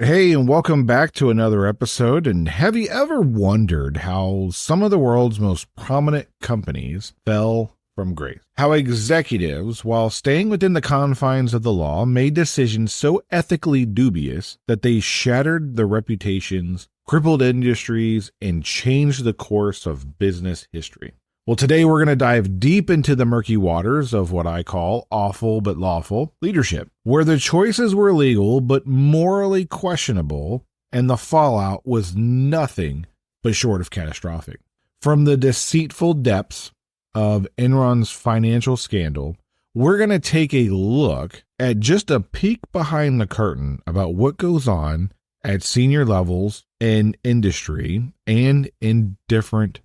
Hey, and welcome back to another episode. And have you ever wondered how some of the world's most prominent companies fell from grace? How executives, while staying within the confines of the law, made decisions so ethically dubious that they shattered their reputations, crippled industries, and changed the course of business history. Well, today we're going to dive deep into the murky waters of what I call awful but lawful leadership, where the choices were legal but morally questionable, and the fallout was nothing but short of catastrophic. From the deceitful depths of Enron's financial scandal, we're going to take a look at just a peek behind the curtain about what goes on at senior levels in industry and in different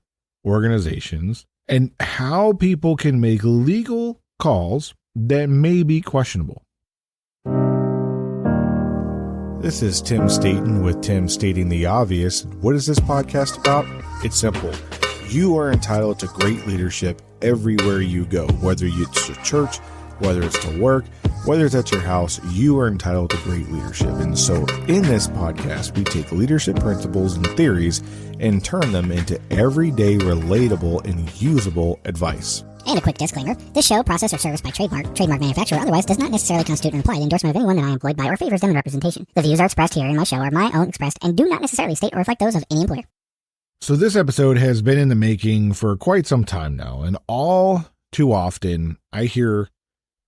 organizations, and how people can make legal calls that may be questionable. This is Tim Staten with Tim Stating the Obvious. What is this podcast about? It's simple. You are entitled to great leadership everywhere you go, whether it's to church, whether it's to work, whether it's at your house, you are entitled to great leadership. And so in this podcast, we take leadership principles and theories and turn them into everyday, relatable, and usable advice. And a quick disclaimer, this show, process, or service by trademark manufacturer, or otherwise does not necessarily constitute an implied endorsement of anyone that I am employed by or favors them in representation. The views are expressed here in my show are my own expressed and do not necessarily state or reflect those of any employer. So this episode has been in the making for quite some time now, and all too often I hear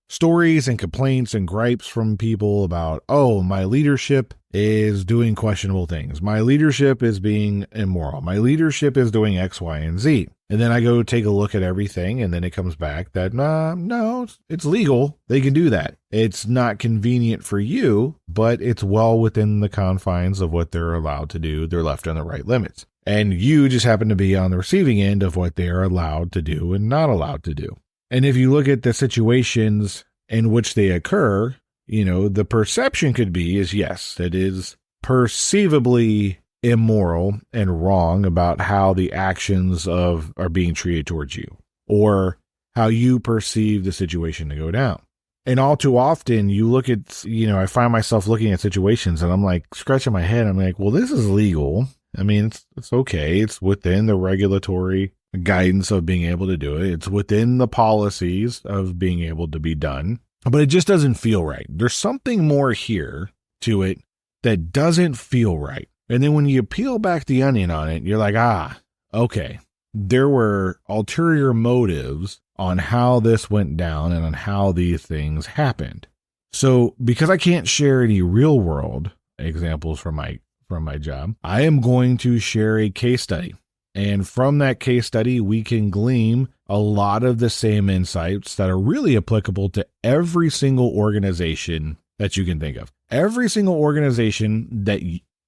stories and complaints and gripes from people about, oh, my leadership is doing questionable things. My leadership is being immoral. My leadership is doing X, Y, and Z. And then I go take a look at everything, and then it comes back that, no, it's legal. They can do that. It's not convenient for you, but it's well within the confines of what they're allowed to do. They're left in the right limits. And you just happen to be on the receiving end of what they are allowed to do and not allowed to do. And if you look at the situations in which they occur, the perception could be is, yes, it is perceivably immoral and wrong about how the actions are being treated towards you, or how you perceive the situation to go down. And all too often you look at, I find myself looking at situations and I'm like scratching my head. I'm like, well, this is legal. I mean, it's okay. It's within the regulatory guidance of being able to do it. It's within the policies of being able to be done, but it just doesn't feel right. There's something more here to it that doesn't feel right. And then when you peel back the onion on it, you're like, okay, there were ulterior motives on how this went down and on how these things happened. So because I can't share any real world examples from my job, I am going to share a case study. And from that case study, we can glean a lot of the same insights that are really applicable to every single organization that you can think of. Every single organization that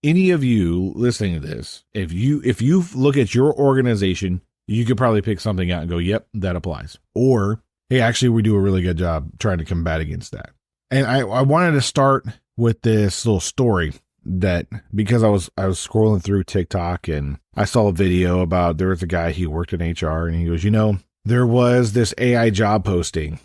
any of you listening to this, if you look at your organization, you could probably pick something out and go, yep, that applies. Or, hey, actually, we do a really good job trying to combat against that. And I wanted to start with this little story that, because I was scrolling through TikTok and I saw a video about, there was a guy, he worked in HR, and he goes, there was this AI job posting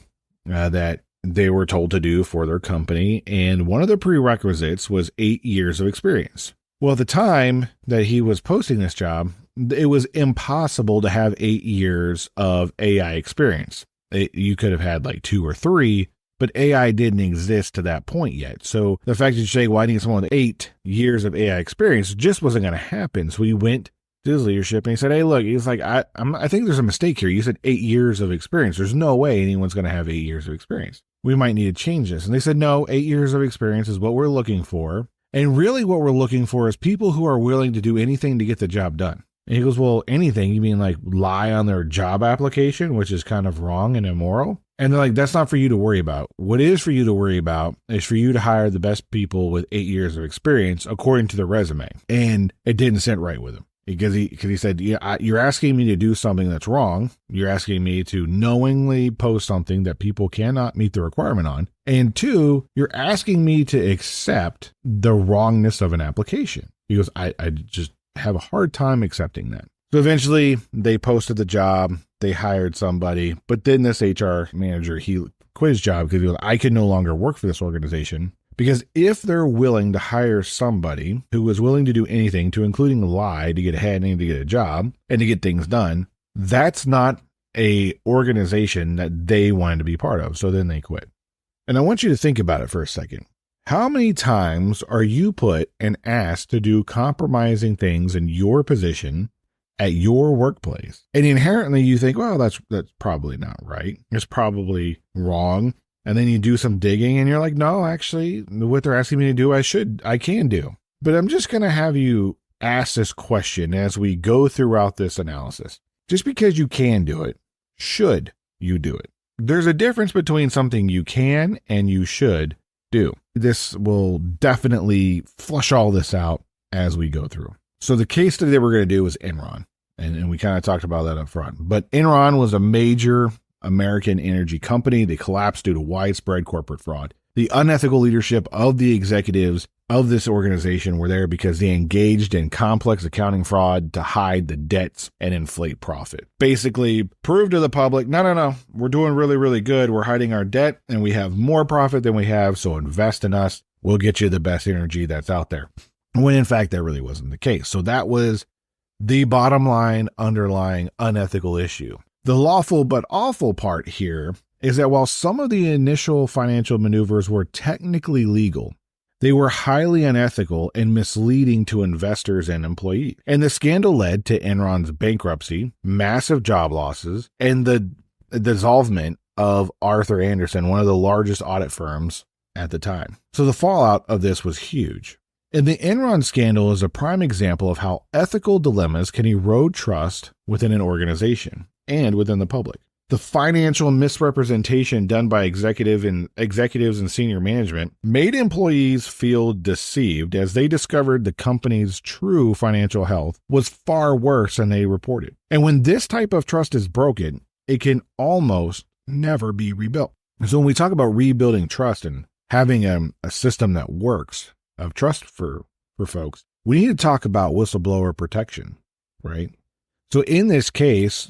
that they were told to do for their company, and one of the prerequisites was 8 years of experience. Well, at the time that he was posting this job, it was impossible to have 8 years of AI experience. You could have had like 2 or 3, but AI didn't exist to that point yet. So the fact that you say, well, I need someone with 8 years of AI experience just wasn't going to happen. So he went to his leadership and he said, hey, look, he's like, I think there's a mistake here. You said 8 years of experience. There's no way anyone's going to have 8 years of experience. We might need to change this. And they said, no, 8 years of experience is what we're looking for. And really what we're looking for is people who are willing to do anything to get the job done. And he goes, well, anything? You mean like lie on their job application, which is kind of wrong and immoral? And they're like, that's not for you to worry about. What is for you to worry about is for you to hire the best people with 8 years of experience according to the resume. And it didn't sit right with him. Because he said, yeah, you're asking me to do something that's wrong. You're asking me to knowingly post something that people cannot meet the requirement on. And 2, you're asking me to accept the wrongness of an application. He goes, I just have a hard time accepting that. So eventually they posted the job. They hired somebody. But then this HR manager, he quit his job because he goes, I can no longer work for this organization Because if they're willing to hire somebody who is willing to do anything, to including lie, to get ahead and to get a job and to get things done, that's not a organization that they wanted to be part of. So then they quit. And I want you to think about it for a second. How many times are you put and asked to do compromising things in your position at your workplace? And inherently you think, well, that's probably not right. It's probably wrong. And then you do some digging and you're like, no, actually, what they're asking me to do, I can do. But I'm just going to have you ask this question as we go throughout this analysis. Just because you can do it, should you do it? There's a difference between something you can and you should do. This will definitely flush all this out as we go through. So the case study that we're going to do is Enron. And we kind of talked about that up front. But Enron was a major American energy company. They collapsed due to widespread corporate fraud. The unethical leadership of the executives of this organization were there because they engaged in complex accounting fraud to hide the debts and inflate profit. Basically, prove to the public, no, we're doing really, really good. We're hiding our debt and we have more profit than we have, so invest in us. We'll get you the best energy that's out there. When in fact, that really wasn't the case. So that was the bottom line underlying unethical issue. The lawful but awful part here is that while some of the initial financial maneuvers were technically legal, they were highly unethical and misleading to investors and employees. And the scandal led to Enron's bankruptcy, massive job losses, and the dissolvement of Arthur Andersen, one of the largest audit firms at the time. So the fallout of this was huge. And the Enron scandal is a prime example of how ethical dilemmas can erode trust within an organization and within the public. The financial misrepresentation done by executives and senior management made employees feel deceived as they discovered the company's true financial health was far worse than they reported. And when this type of trust is broken, it can almost never be rebuilt. So when we talk about rebuilding trust and having a system that works of trust for folks, we need to talk about whistleblower protection, right? So in this case,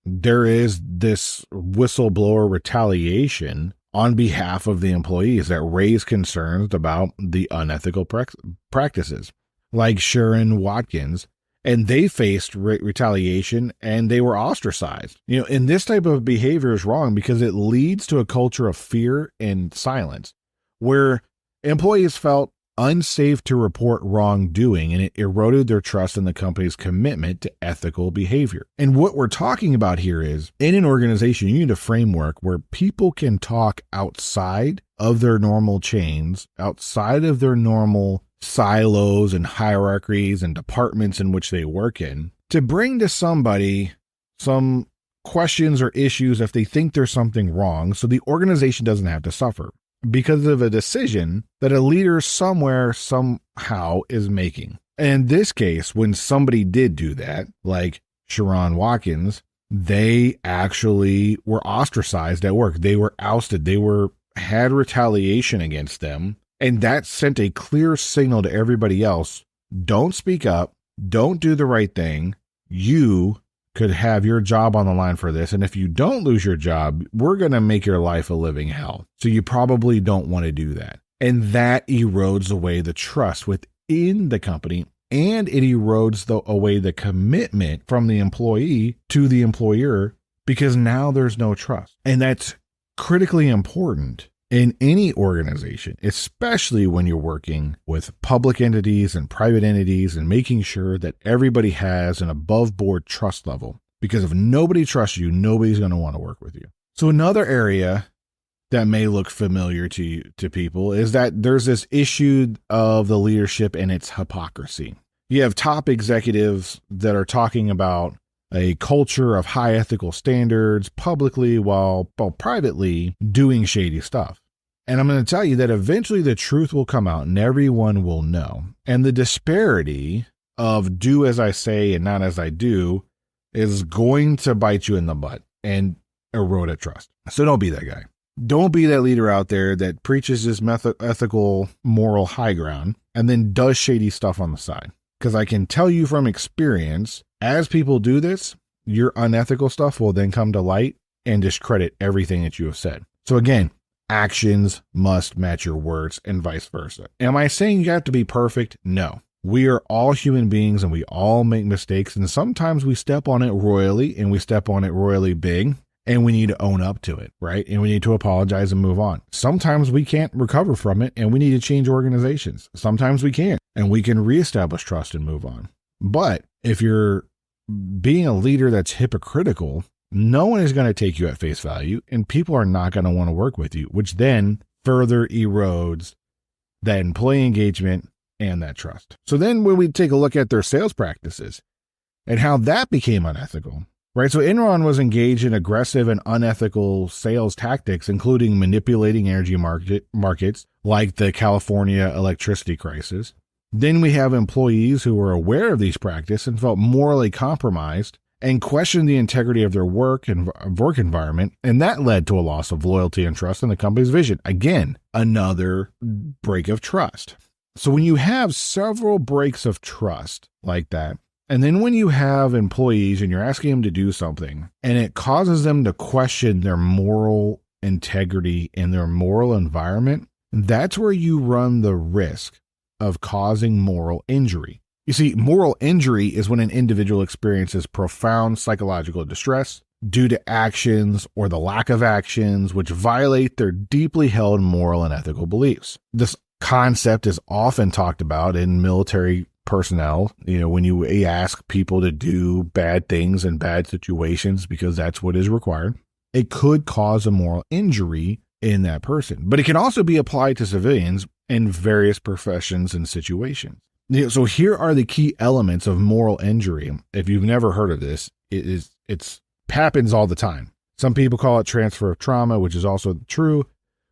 there is this whistleblower retaliation on behalf of the employees that raise concerns about the unethical practices, like Sharon Watkins, and they faced retaliation and they were ostracized. And this type of behavior is wrong because it leads to a culture of fear and silence where employees felt unsafe to report wrongdoing, and it eroded their trust in the company's commitment to ethical behavior. And what we're talking about here is, in an organization, you need a framework where people can talk outside of their normal chains, outside of their normal silos and hierarchies and departments in which they work in, to bring to somebody some questions or issues if they think there's something wrong, so the organization doesn't have to suffer because of a decision that a leader somewhere, somehow is making. And in this case, when somebody did do that, like Sharon Watkins, they actually were ostracized at work. They were ousted. They had retaliation against them. And that sent a clear signal to everybody else. Don't speak up. Don't do the right thing. You could have your job on the line for this. And if you don't lose your job, we're going to make your life a living hell. So you probably don't want to do that. And that erodes away the trust within the company, and it erodes away the commitment from the employee to the employer, because now there's no trust. And that's critically important in any organization, especially when you're working with public entities and private entities and making sure that everybody has an above board trust level. Because if nobody trusts you, nobody's going to want to work with you. So another area that may look familiar to people is that there's this issue of the leadership and its hypocrisy. You have top executives that are talking about a culture of high ethical standards publicly while privately doing shady stuff. And I'm going to tell you that eventually the truth will come out and everyone will know. And the disparity of do as I say and not as I do is going to bite you in the butt and erode a trust. So don't be that guy. Don't be that leader out there that preaches this ethical, moral high ground and then does shady stuff on the side. Because I can tell you from experience, as people do this, your unethical stuff will then come to light and discredit everything that you have said. So again, Actions must match your words and vice versa. Am I saying you have to be perfect? No. We are all human beings and we all make mistakes, and sometimes we step on it royally and we step on it royally big, and we need to own up to it, right? And we need to apologize and move on. Sometimes we can't recover from it and we need to change organizations. Sometimes we can, and we can reestablish trust and move on. But if you're being a leader that's hypocritical, no one is going to take you at face value, and people are not going to want to work with you, which then further erodes that employee engagement and that trust. So then when we take a look at their sales practices and how that became unethical, right? So Enron was engaged in aggressive and unethical sales tactics, including manipulating energy markets like the California electricity crisis. Then we have employees who were aware of these practices and felt morally compromised and questioned the integrity of their work and work environment, and that led to a loss of loyalty and trust in the company's vision. Again, another break of trust. So when you have several breaks of trust like that, and then when you have employees and you're asking them to do something and it causes them to question their moral integrity and their moral environment, that's where you run the risk of causing moral injury. You see, moral injury is when an individual experiences profound psychological distress due to actions or the lack of actions which violate their deeply held moral and ethical beliefs. This concept is often talked about in military personnel, when you ask people to do bad things in bad situations because that's what is required. It could cause a moral injury in that person, but it can also be applied to civilians in various professions and situations. So here are the key elements of moral injury. If you've never heard of this, it happens all the time. Some people call it transfer of trauma, which is also true,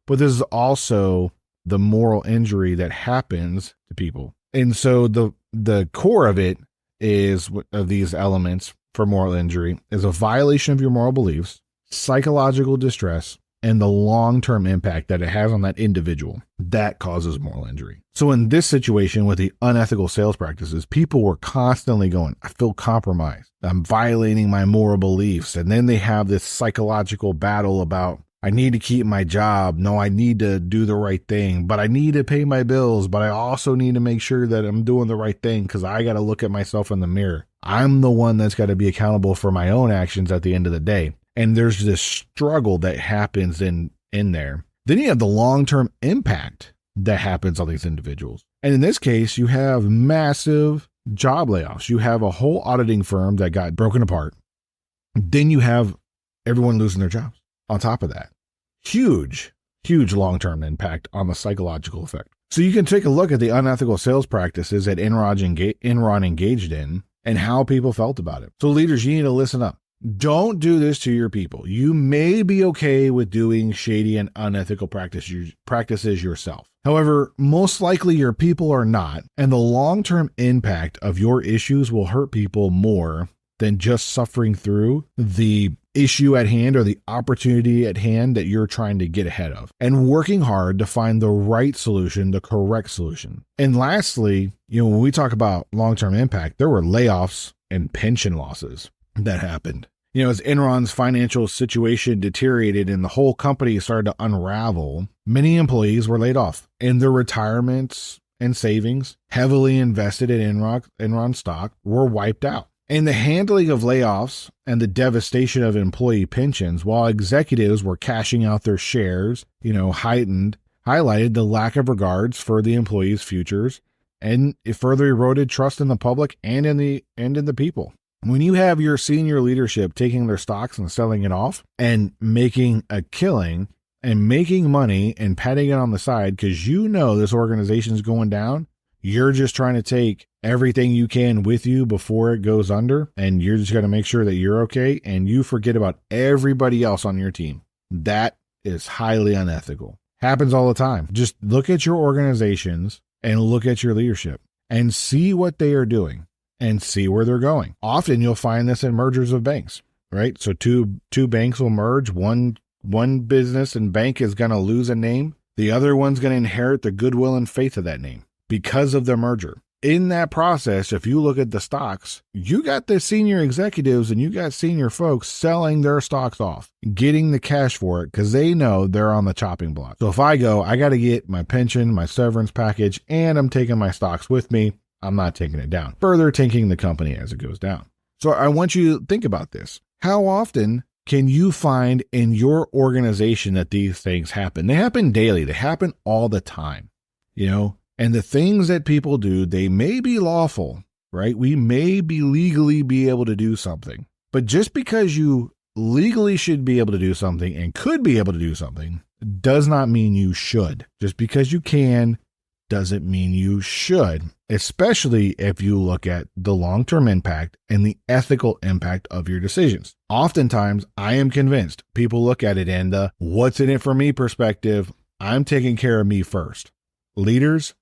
but this is also the moral injury that happens to people. And so the core of it is, of these elements for moral injury, is a violation of your moral beliefs, psychological distress, and the long-term impact that it has on that individual. That causes moral injury. So in this situation with the unethical sales practices, people were constantly going, I feel compromised. I'm violating my moral beliefs. And then they have this psychological battle about, I need to keep my job. No, I need to do the right thing, but I need to pay my bills, but I also need to make sure that I'm doing the right thing because I got to look at myself in the mirror. I'm the one that's got to be accountable for my own actions at the end of the day. And there's this struggle that happens in there. Then you have the long-term impact that happens on these individuals. And in this case, you have massive job layoffs. You have a whole auditing firm that got broken apart. Then you have everyone losing their jobs on top of that. Huge long-term impact on the psychological effect. So you can take a look at the unethical sales practices that Enron engaged in and how people felt about it. So leaders, you need to listen up. Don't do this to your people. You may be okay with doing shady and unethical practices yourself. However, most likely your people are not, and the long-term impact of your issues will hurt people more than just suffering through the issue at hand or the opportunity at hand that you're trying to get ahead of, and working hard to find the right solution, the correct solution. And lastly, when we talk about long-term impact, there were layoffs and pension losses that happened. As Enron's financial situation deteriorated and the whole company started to unravel, many employees were laid off, and their retirements and savings heavily invested in Enron stock were wiped out. And the handling of layoffs and the devastation of employee pensions, while executives were cashing out their shares, highlighted the lack of regards for the employees' futures, and it further eroded trust in the public and in the people. When you have your senior leadership taking their stocks and selling it off and making a killing and making money and patting it on the side because this organization is going down, you're just trying to take everything you can with you before it goes under, and you're just going to make sure that you're okay, and you forget about everybody else on your team. That is highly unethical. Happens all the time. Just look at your organizations and look at your leadership and see what they are doing and see where they're going. Often you'll find this in mergers of banks, right? So two banks will merge. One business and bank is going to lose a name. The other one's going to inherit the goodwill and faith of that name because of the merger. in that process, if you look at the stocks, you got the senior executives and you got senior folks selling their stocks off, getting the cash for it because they know they're on the chopping block. So if I go, I got to get my pension, my severance package, and I'm taking my stocks with me, I'm not taking it down. Further tanking the company as it goes down. So I want you to think about this. How often can you find in your organization that these things happen? They happen daily. They happen all the time, and the things that people do, they may be lawful, right? We may be legally be able to do something, but just because you legally should be able to do something and could be able to do something does not mean you should. Just because you can doesn't mean you should, especially if you look at the long-term impact and the ethical impact of your decisions. Oftentimes, I am convinced people look at it and the what's in it for me perspective, I'm taking care of me first. Leaders,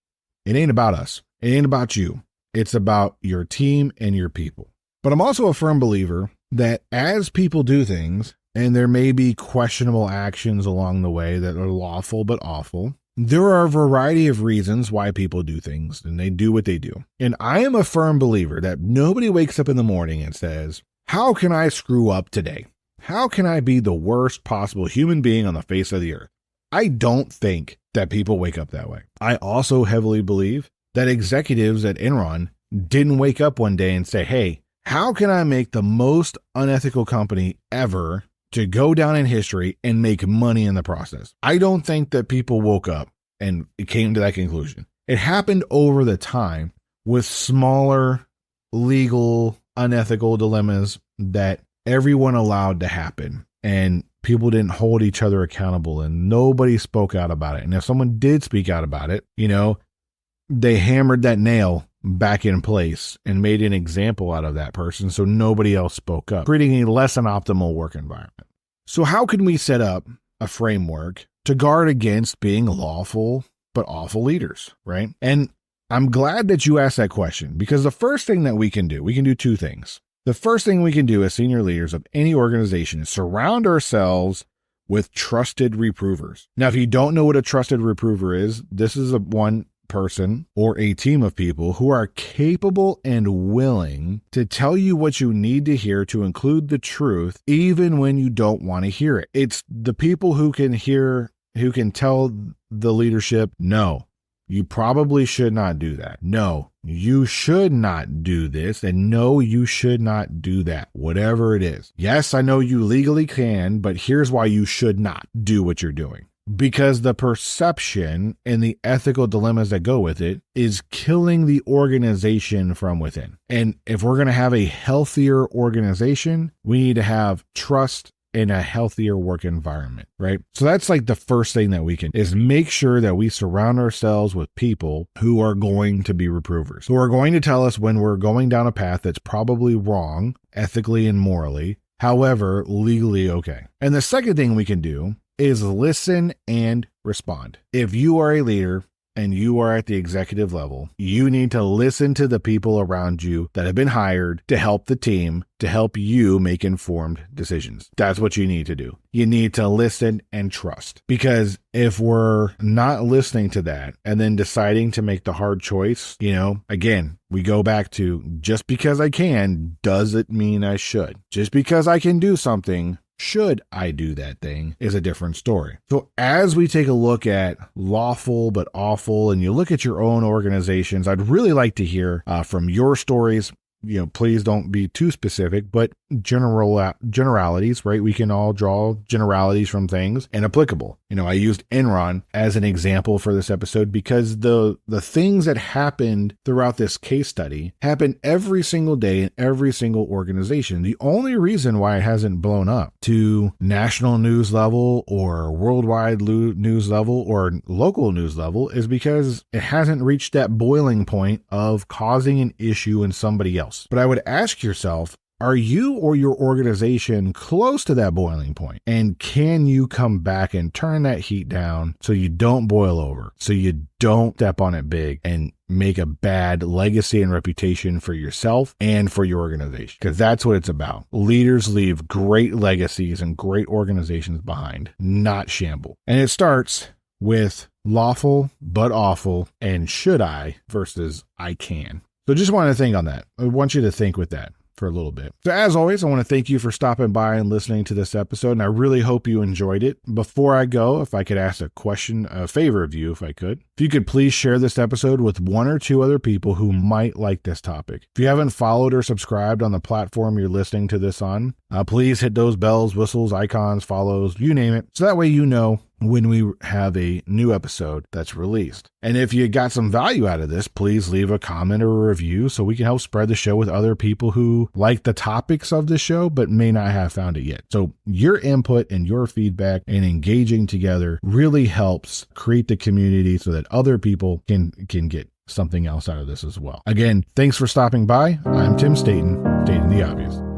it ain't about us. It ain't about you. It's about your team and your people. But I'm also a firm believer that as people do things, and there may be questionable actions along the way that are lawful but awful, there are a variety of reasons why people do things, and they do what they do. And I am a firm believer that nobody wakes up in the morning and says, how can I screw up today? How can I be the worst possible human being on the face of the earth? I don't think that people wake up that way. I also heavily believe that executives at Enron didn't wake up one day and say, hey, how can I make the most unethical company ever to go down in history and make money in the process? I don't think that people woke up and it came to that conclusion. It happened over the time with smaller legal, unethical dilemmas that everyone allowed to happen. And people didn't hold each other accountable and nobody spoke out about it. And if someone did speak out about it, they hammered that nail back in place and made an example out of that person so nobody else spoke up, creating a less than optimal work environment. So how can we set up a framework to guard against being lawful but awful leaders, right? And I'm glad that you asked that question, because the first thing that we can do two things. The first thing we can do as senior leaders of any organization is surround ourselves with trusted reprovers. Now, if you don't know what a trusted reprover is, this is one person or a team of people who are capable and willing to tell you what you need to hear to include the truth, even when you don't want to hear it. It's the people who can tell the leadership, no, you probably should not do that. No, you should not do this. And no, you should not do that. Whatever it is. Yes, I know you legally can, but here's why you should not do what you're doing. Because the perception and the ethical dilemmas that go with it is killing the organization from within. And if we're going to have a healthier organization, we need to have trust in a healthier work environment, right? So that's like the first thing that we can is make sure that we surround ourselves with people who are going to be reprovers, who are going to tell us when we're going down a path that's probably wrong, ethically and morally, however, legally okay. And the second thing we can do is listen and respond. If you are a leader and you are at the executive level, you need to listen to the people around you that have been hired to help the team, to help you make informed decisions. That's what you need to do. You need to listen and trust. Because if we're not listening to that and then deciding to make the hard choice, again, we go back to just because I can doesn't mean I should. Just because I can do something, should I do that thing, is a different story. So as we take a look at lawful but awful, and you look at your own organizations, I'd really like to hear from your stories. Please don't be too specific, but generalities, right? We can all draw generalities from things and applicable. I used Enron as an example for this episode because the things that happened throughout this case study happen every single day in every single organization. The only reason why it hasn't blown up to national news level or worldwide news level or local news level is because it hasn't reached that boiling point of causing an issue in somebody else. But I would ask yourself, are you or your organization close to that boiling point? And can you come back and turn that heat down so you don't boil over, so you don't step on it big and make a bad legacy and reputation for yourself and for your organization? Because that's what it's about. Leaders leave great legacies and great organizations behind, not shamble. And it starts with lawful but awful, and should I versus I can. So just want to think on that. I want you to think with that for a little bit. So as always, I want to thank you for stopping by and listening to this episode, and I really hope you enjoyed it. Before I go, if I could ask a favor of you, if I could. If you could please share this episode with one or two other people who might like this topic. If you haven't followed or subscribed on the platform you're listening to this on, please hit those bells, whistles, icons, follows, you name it, so that way you know when we have a new episode that's released. And if you got some value out of this, please leave a comment or a review so we can help spread the show with other people who like the topics of the show but may not have found it yet. So your input and your feedback and engaging together really helps create the community so that other people can get something else out of this as well. Again, thanks for stopping by. I'm Tim Staten, stating the obvious.